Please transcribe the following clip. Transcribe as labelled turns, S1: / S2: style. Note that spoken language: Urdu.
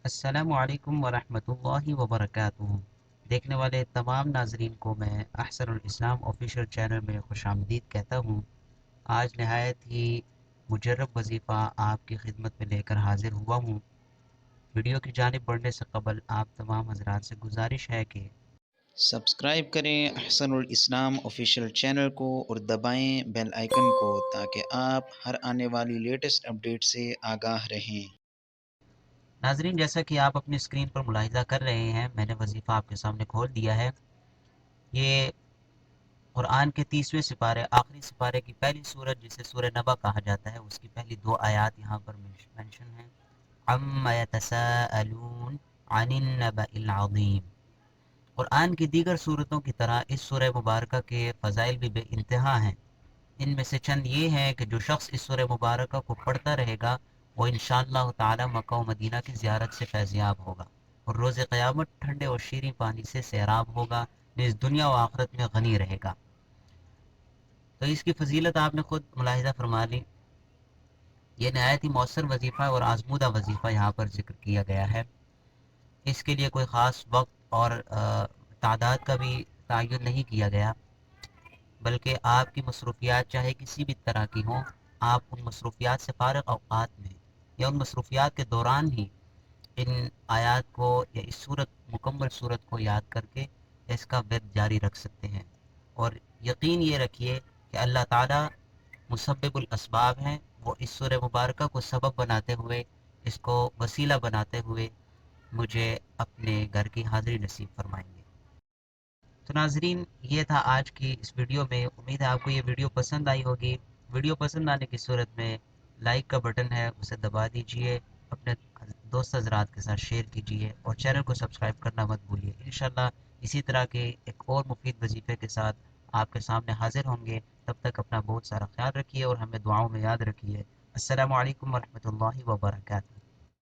S1: السلام علیکم ورحمۃ اللہ وبرکاتہ۔ دیکھنے والے تمام ناظرین کو میں احسن الاسلام آفیشیل چینل میں خوش آمدید کہتا ہوں۔ آج نہایت ہی مجرب وظیفہ آپ کی خدمت میں لے کر حاضر ہوا ہوں۔ ویڈیو کی جانب بڑھنے سے قبل آپ تمام حضرات سے گزارش ہے کہ
S2: سبسکرائب کریں احسن الاسلام آفیشیل چینل کو اور دبائیں بیل آئیکن کو تاکہ آپ ہر آنے والی لیٹسٹ اپڈیٹ سے آگاہ رہیں۔
S1: ناظرین، جیسا کہ آپ اپنی اسکرین پر ملاحظہ کر رہے ہیں، میں نے وظیفہ آپ کے سامنے کھول دیا ہے۔ یہ قرآن کے 30ویں سپارے، آخری سپارے کی پہلی سورت جسے سورہ نبا کہا جاتا ہے، اس کی پہلی 2 آیات یہاں پر مینشن ہیں۔ عَمَّ يَتَسَاءَلُونَ عَنِ النَّبَإِ الْعَظِيمِ۔ قرآن کی دیگر صورتوں کی طرح اس سورہ مبارکہ کے فضائل بھی بے انتہا ہیں۔ ان میں سے چند یہ ہیں کہ جو شخص اس سورہ مبارکہ کو پڑھتا رہے گا وہ انشاءاللہ تعالی مکہ و مدینہ کی زیارت سے فیضیاب ہوگا اور روز قیامت ٹھنڈے اور شیریں پانی سے سیراب ہوگا، نیز دنیا و آخرت میں غنی رہے گا۔ تو اس کی فضیلت آپ نے خود ملاحظہ فرما لی۔ یہ نہایت ہی مؤثر وظیفہ اور آزمودہ وظیفہ یہاں پر ذکر کیا گیا ہے۔ اس کے لیے کوئی خاص وقت اور تعداد کا بھی تعین نہیں کیا گیا، بلکہ آپ کی مصروفیات چاہے کسی بھی طرح کی ہوں، آپ ان مصروفیات سے فارغ اوقات میں یا ان مصروفیات کے دوران ہی ان آیات کو یا اس مکمل صورت کو یاد کر کے اس کا ورد جاری رکھ سکتے ہیں۔ اور یقین یہ رکھیے کہ اللہ تعالیٰ مسبب الاسباب ہیں، وہ اس سورہ مبارکہ کو سبب بناتے ہوئے، اس کو وسیلہ بناتے ہوئے مجھے اپنے گھر کی حاضری نصیب فرمائیں گے۔ تو ناظرین، یہ تھا آج کی اس ویڈیو میں۔ امید ہے آپ کو یہ ویڈیو پسند آئی ہوگی۔ ویڈیو پسند آنے کی صورت میں لائک کا بٹن ہے، اسے دبا دیجئے، اپنے دوست حضرات کے ساتھ شیئر کیجئے اور چینل کو سبسکرائب کرنا مت بھولیے۔ انشاءاللہ اسی طرح کے ایک اور مفید وظیفے کے ساتھ آپ کے سامنے حاضر ہوں گے۔ تب تک اپنا بہت سارا خیال رکھیے اور ہمیں دعاؤں میں یاد رکھیے۔ السلام علیکم ورحمۃ اللہ وبرکاتہ۔